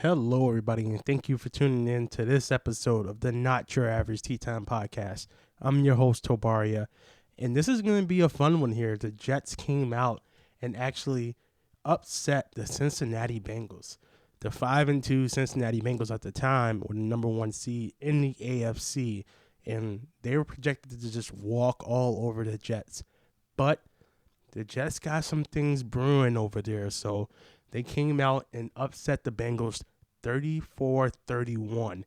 Hello, everybody, and thank you for tuning in to this episode of the Not Your Average Tea Time Podcast. I'm your host, Tobaria, and this is going to be a fun one here. The Jets came out and actually upset the Cincinnati Bengals. The 5-2 Cincinnati Bengals at the time were the number one seed in the AFC, and they were projected to just walk all over the Jets. But the Jets got some things brewing over there, so they came out and upset the Bengals 34-31.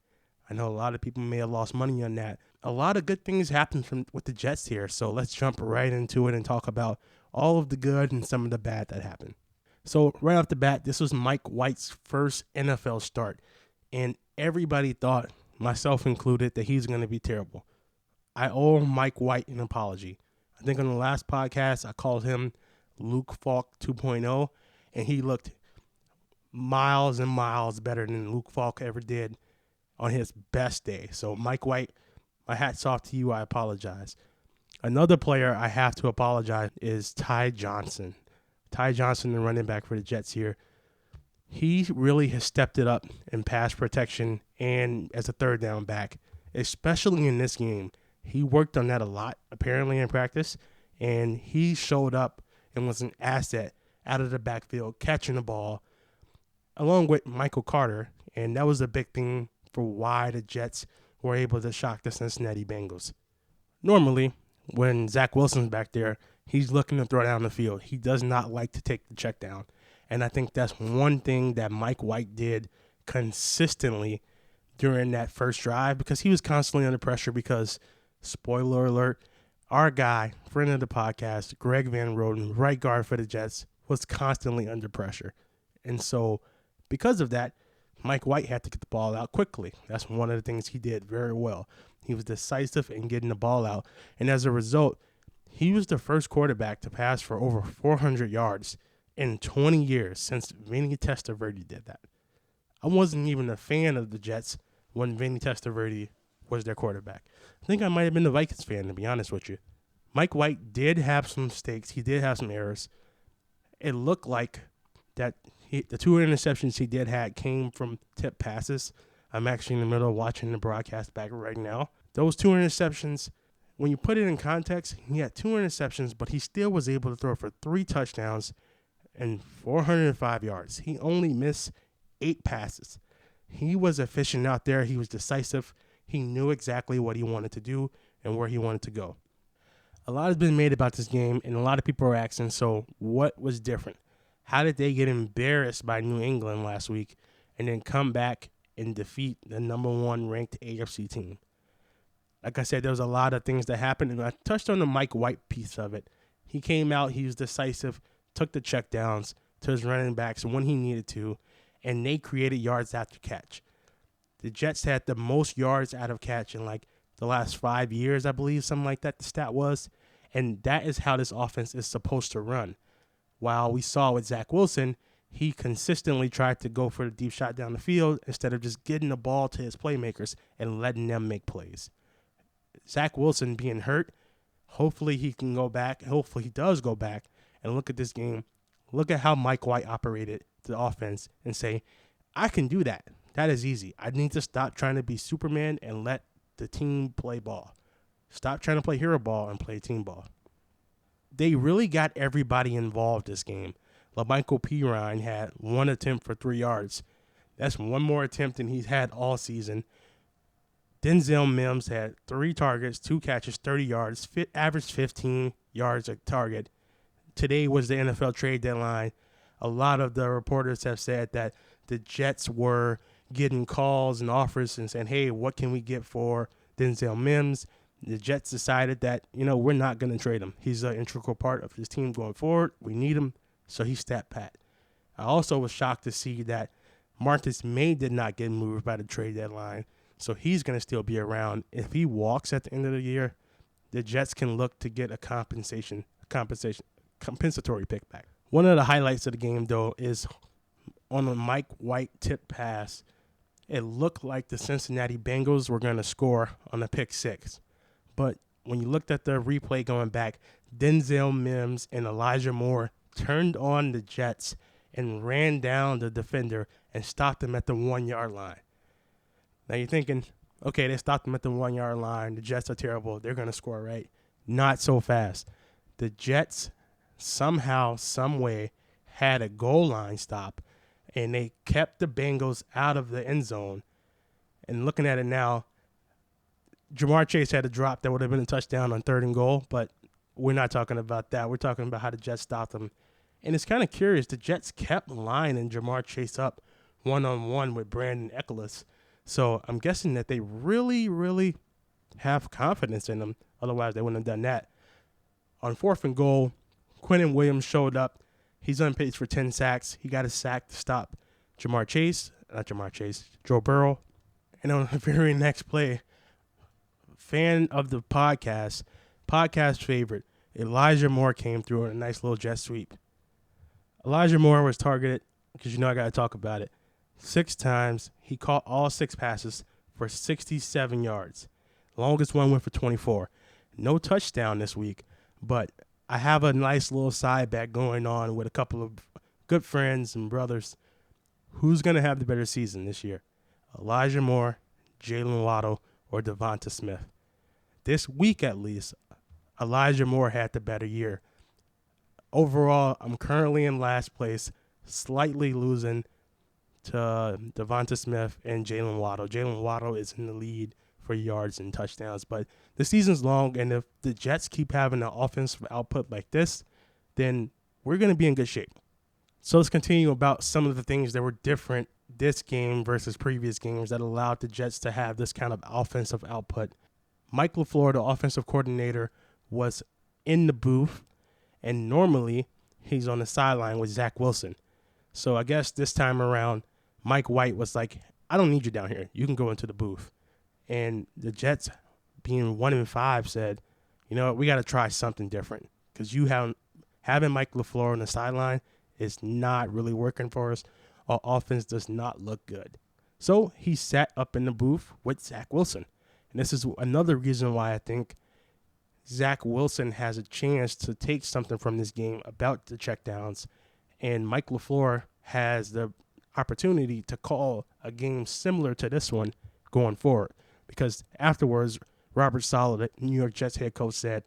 I know a lot of people may have lost money on that. A lot of good things happened with the Jets here, so let's jump right into it and talk about all of the good and some of the bad that happened. So right off the bat, this was Mike White's first NFL start, and everybody thought, myself included, that he's going to be terrible. I owe Mike White an apology. I think on the last podcast, I called him Luke Falk 2.0, and he looked miles and miles better than Luke Falk ever did on his best day. So Mike White, my hat's off to you. I apologize. Another player I have to apologize is Ty Johnson. Ty Johnson, the running back for the Jets here. He really has stepped it up in pass protection and as a third down back, especially in this game. He worked on that a lot, apparently, in practice, and he showed up and was an asset out of the backfield, catching the ball, along with Michael Carter, and that was a big thing for why the Jets were able to shock the Cincinnati Bengals. Normally, when Zach Wilson's back there, he's looking to throw down the field. He does not like to take the check down, and I think that's one thing that Mike White did consistently during that first drive, because he was constantly under pressure because, spoiler alert, our guy, friend of the podcast, Greg Van Roten, right guard for the Jets, was constantly under pressure. And so because of that, Mike White had to get the ball out quickly. That's one of the things he did very well. He was decisive in getting the ball out. And as a result, he was the first quarterback to pass for over 400 yards in 20 years since Vinny Testaverde did that. I wasn't even a fan of the Jets when Vinny Testaverde was their quarterback. I think I might have been the Vikings fan, to be honest with you. Mike White did have some mistakes. He did have some errors. It looked like that the two interceptions he did have came from tip passes. I'm actually in the middle of watching the broadcast back right now. Those two interceptions, when you put it in context, he had two interceptions, but he still was able to throw for 3 touchdowns and 405 yards. He only missed 8 passes. He was efficient out there. He was decisive. He knew exactly what he wanted to do and where he wanted to go. A lot has been made about this game, and a lot of people are asking, so what was different? How did they get embarrassed by New England last week and then come back and defeat the number 1 ranked AFC team? Like I said, there was a lot of things that happened, and I touched on the Mike White piece of it. He came out, he was decisive, took the checkdowns to his running backs when he needed to, and they created yards after catch. The Jets had the most yards out of catch in like the last 5 years, I believe, something like that the stat was, and that is how this offense is supposed to run. While we saw with Zach Wilson, he consistently tried to go for the deep shot down the field instead of just getting the ball to his playmakers and letting them make plays. Zach Wilson being hurt, hopefully he can go back. Hopefully he does go back and look at this game. Look at how Mike White operated the offense and say, I can do that. That is easy. I need to stop trying to be Superman and let the team play ball. Stop trying to play hero ball and play team ball. They really got everybody involved this game. LaMichael Pirine had 1 attempt for 3 yards. That's 1 more attempt than he's had all season. Denzel Mims had 3 targets, 2 catches, 30 yards, averaged 15 yards a target. Today was the NFL trade deadline. A lot of the reporters have said that the Jets were getting calls and offers and saying, hey, what can we get for Denzel Mims? The Jets decided that, we're not going to trade him. He's an integral part of this team going forward. We need him, so he stepped pat. I also was shocked to see that Marcus May did not get moved by the trade deadline, so he's going to still be around. If he walks at the end of the year, the Jets can look to get a compensatory pick back. One of the highlights of the game, though, is on a Mike White tip pass. It looked like the Cincinnati Bengals were going to score on a pick 6. But when you looked at the replay going back, Denzel Mims and Elijah Moore turned on the Jets and ran down the defender and stopped him at the 1-yard line. Now you're thinking, okay, they stopped him at the 1-yard line. The Jets are terrible. They're going to score, right? Not so fast. The Jets somehow, some way, had a goal line stop, and they kept the Bengals out of the end zone. And looking at it now, Jamar Chase had a drop that would have been a touchdown on 3rd and goal, but we're not talking about that. We're talking about how the Jets stopped them. And it's kind of curious. The Jets kept lining Jamar Chase up one-on-one with Brandon Echols. So I'm guessing that they really, really have confidence in him. Otherwise, they wouldn't have done that. On 4th and goal, Quentin Williams showed up. He's on pace for 10 sacks. He got a sack to stop Joe Burrow. And on the very next play, fan of the podcast favorite, Elijah Moore came through in a nice little jet sweep. Elijah Moore was targeted, because I got to talk about it, 6 times. He caught all 6 passes for 67 yards. Longest one went for 24. No touchdown this week, but I have a nice little side bet going on with a couple of good friends and brothers. Who's going to have the better season this year? Elijah Moore, Jalen Waddle, or Devonta Smith? This week, at least, Elijah Moore had the better year. Overall, I'm currently in last place, slightly losing to Devonta Smith and Jalen Waddle. Jalen Waddle is in the lead for yards and touchdowns, but the season's long, and if the Jets keep having an offensive output like this, then we're going to be in good shape. So let's continue about some of the things that were different this game versus previous games that allowed the Jets to have this kind of offensive output. Mike LaFleur, the offensive coordinator, was in the booth, and normally he's on the sideline with Zach Wilson. So I guess this time around, Mike White was like, I don't need you down here. You can go into the booth. And the Jets, being 1-5, said, you know what, we got to try something different, because having Mike LaFleur on the sideline is not really working for us. Our offense does not look good. So he sat up in the booth with Zach Wilson. And this is another reason why I think Zach Wilson has a chance to take something from this game about the checkdowns. And Mike LaFleur has the opportunity to call a game similar to this one going forward. Because afterwards, Robert Saleh, New York Jets head coach, said,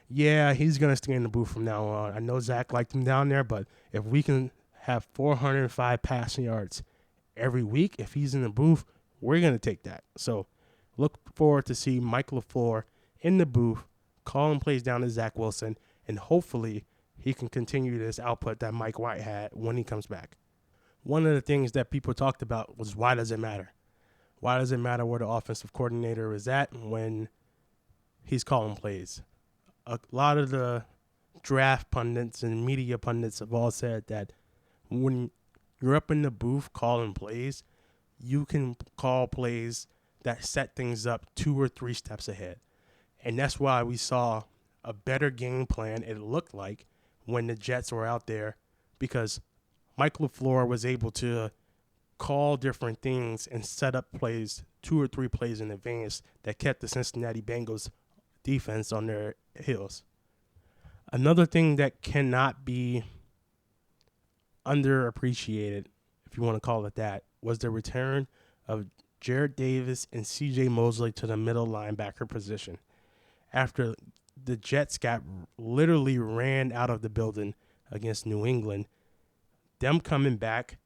yeah, he's going to stay in the booth from now on. I know Zach liked him down there, but if we can have 405 passing yards every week, if he's in the booth, we're going to take that. So look forward to see Mike LaFleur in the booth, calling plays down to Zach Wilson, and hopefully he can continue this output that Mike White had when he comes back. One of the things that people talked about was, why does it matter? Why does it matter where the offensive coordinator is at when he's calling plays? A lot of the draft pundits and media pundits have all said that when you're up in the booth calling plays, you can call plays that set things up 2 or 3 steps ahead. And that's why we saw a better game plan, it looked like, when the Jets were out there, because Mike LaFleur was able to call different things and set up plays 2 or 3 plays in advance that kept the Cincinnati Bengals defense on their heels. Another thing that cannot be underappreciated, if you want to call it that, was the return of Jarrad Davis and C.J. Mosley to the middle linebacker position. After the Jets got literally ran out of the building against New England, them coming back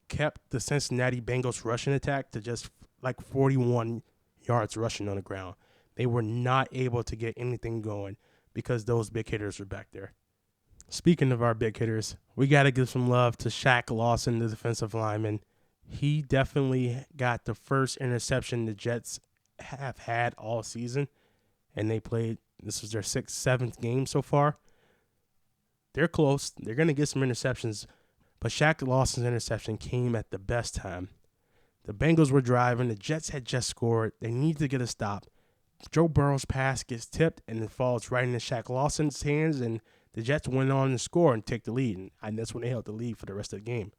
kept the Cincinnati Bengals rushing attack to just like 41 yards rushing on the ground. They were not able to get anything going because those big hitters were back there. Speaking of our big hitters, we got to give some love to Shaq Lawson, the defensive lineman. He definitely got the first interception the Jets have had all season, and they played, this was their 6th, 7th game so far. They're close. They're going to get some interceptions, but Shaq Lawson's interception came at the best time. The Bengals were driving. The Jets had just scored. They needed to get a stop. Joe Burrow's pass gets tipped, and it falls right into Shaq Lawson's hands, and the Jets went on to score and take the lead, and that's when they held the lead for the rest of the game.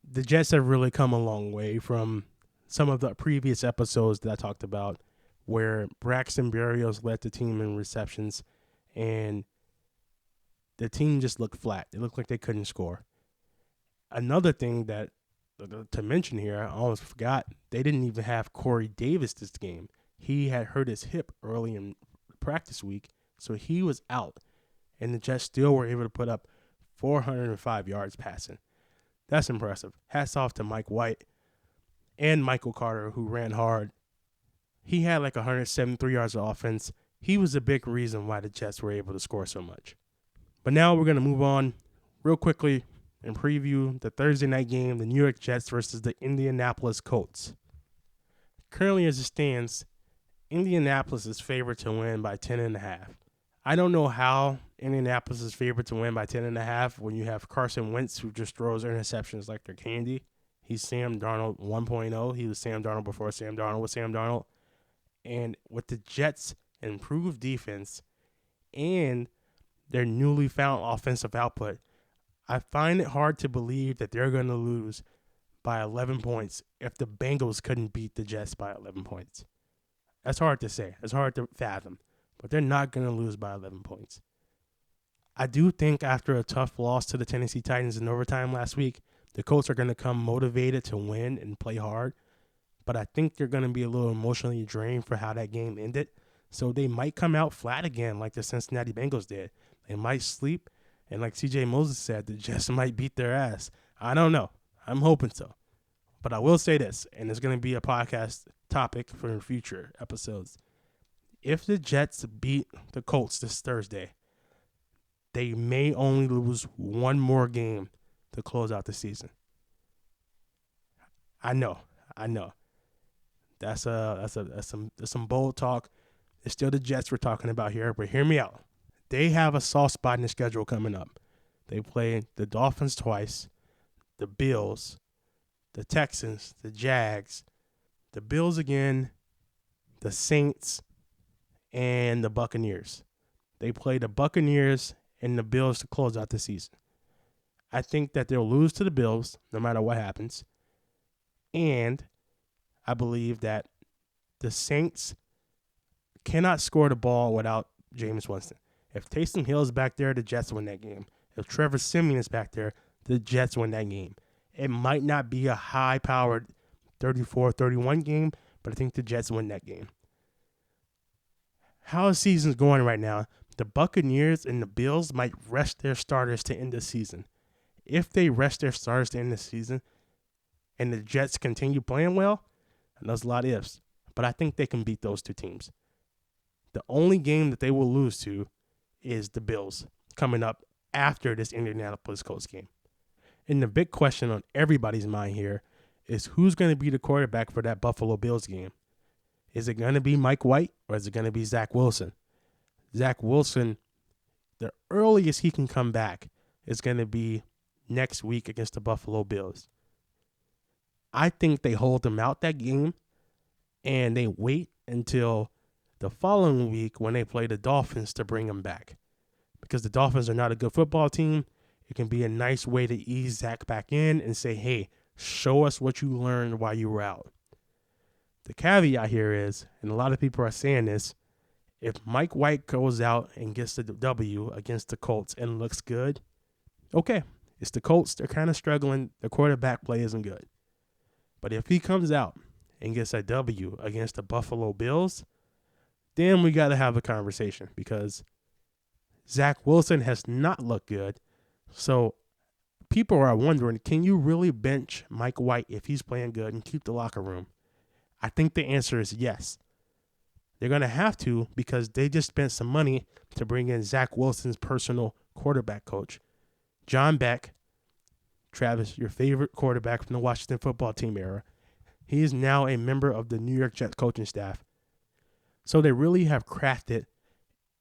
The Jets have really come a long way from some of the previous episodes that I talked about, where Braxton Berrios led the team in receptions, and the team just looked flat. It looked like they couldn't score. Another thing that to mention here, I almost forgot, they didn't even have Corey Davis this game. He had hurt his hip early in practice week, so he was out, and the Jets still were able to put up 405 yards passing. That's impressive. Hats off to Mike White and Michael Carter, who ran hard. He had like 173 yards of offense. He was a big reason why the Jets were able to score so much. But now we're going to move on real quickly and preview the Thursday night game, the New York Jets versus the Indianapolis Colts. Currently, as it stands, Indianapolis is favored to win by 10.5. I don't know how Indianapolis is favored to win by 10.5 when you have Carson Wentz, who just throws interceptions like they're candy. He's Sam Darnold 1.0. He was Sam Darnold before Sam Darnold was Sam Darnold. And with the Jets' improved defense and their newly found offensive output, I find it hard to believe that they're going to lose by 11 points if the Bengals couldn't beat the Jets by 11 points. That's hard to say. It's hard to fathom. But they're not going to lose by 11 points. I do think after a tough loss to the Tennessee Titans in overtime last week, the Colts are going to come motivated to win and play hard. But I think they're going to be a little emotionally drained for how that game ended. So they might come out flat again like the Cincinnati Bengals did. They might sleep. And like CJ Moses said, the Jets might beat their ass. I don't know. I'm hoping so. But I will say this, and it's going to be a podcast topic for future episodes. If the Jets beat the Colts this Thursday, they may only lose one more game to close out the season. I know. That's some bold talk. It's still the Jets we're talking about here, but hear me out. They have a soft spot in the schedule coming up. They play the Dolphins twice, the Bills, the Texans, the Jags, the Bills again, the Saints, and the Buccaneers. They play the Buccaneers and the Bills to close out the season. I think that they'll lose to the Bills no matter what happens. And I believe that the Saints cannot score the ball without Jameis Winston. If Taysom Hill is back there, the Jets win that game. If Trevor Siemian is back there, the Jets win that game. It might not be a high-powered 34-31 game, but I think the Jets win that game. How the season's going right now, the Buccaneers and the Bills might rest their starters to end the season. If they rest their starters to end the season and the Jets continue playing well, and there's a lot of ifs, but I think they can beat those two teams. The only game that they will lose to is the Bills coming up after this Indianapolis Colts game. And the big question on everybody's mind here is who's going to be the quarterback for that Buffalo Bills game? Is it going to be Mike White or is it going to be Zach Wilson? Zach Wilson, the earliest he can come back is going to be next week against the Buffalo Bills. I think they hold him out that game and they wait until the following week when they play the Dolphins to bring him back. Because the Dolphins are not a good football team, it can be a nice way to ease Zach back in and say, hey, show us what you learned while you were out. The caveat here is, and a lot of people are saying this, if Mike White goes out and gets the W against the Colts and looks good, okay, it's the Colts. They're kind of struggling. The quarterback play isn't good. But if he comes out and gets a W against the Buffalo Bills, then we got to have a conversation because Zach Wilson has not looked good. So people are wondering, can you really bench Mike White if he's playing good and keep the locker room? I think the answer is yes. They're going to have to because they just spent some money to bring in Zach Wilson's personal quarterback coach. John Beck, Travis, your favorite quarterback from the Washington football team era. He is now a member of the New York Jets coaching staff. So they really have crafted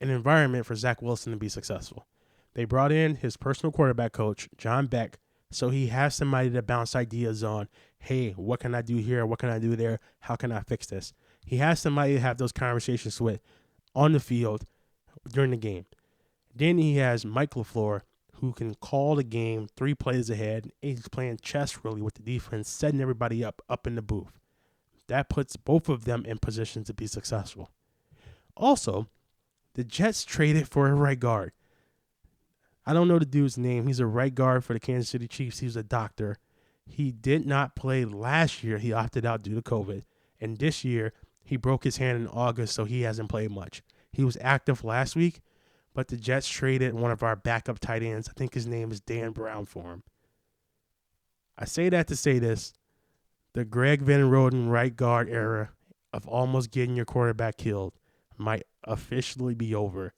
an environment for Zach Wilson to be successful. They brought in his personal quarterback coach, John Beck, so he has somebody to bounce ideas on. Hey, what can I do here? What can I do there? How can I fix this? He has somebody to have those conversations with on the field during the game. Then he has Mike LaFleur, who can call the game 3 plays ahead. He's playing chess really with the defense, setting everybody up in the booth. That puts both of them in position to be successful. Also, the Jets traded for a right guard. I don't know the dude's name. He's a right guard for the Kansas City Chiefs. He was a doctor. He did not play last year. He opted out due to COVID. And this year, he broke his hand in August, so he hasn't played much. He was active last week, but the Jets traded one of our backup tight ends. I think his name is Dan Brown for him. I say that to say this. The Greg Van Roten right guard era of almost getting your quarterback killed might officially be over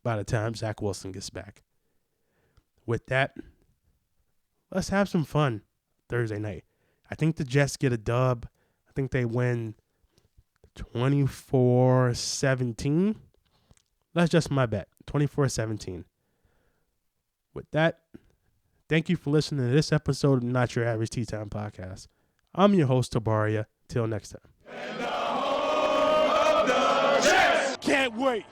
by the time Zach Wilson gets back. With that, let's have some fun Thursday night. I think the Jets get a dub. I think they win 24-17. That's just my bet. 24-17. With that, thank you for listening to this episode of Not Your Average Tea Time Podcast. I'm your host, Tabaria. Till next time. And the home of the Jets. Can't wait.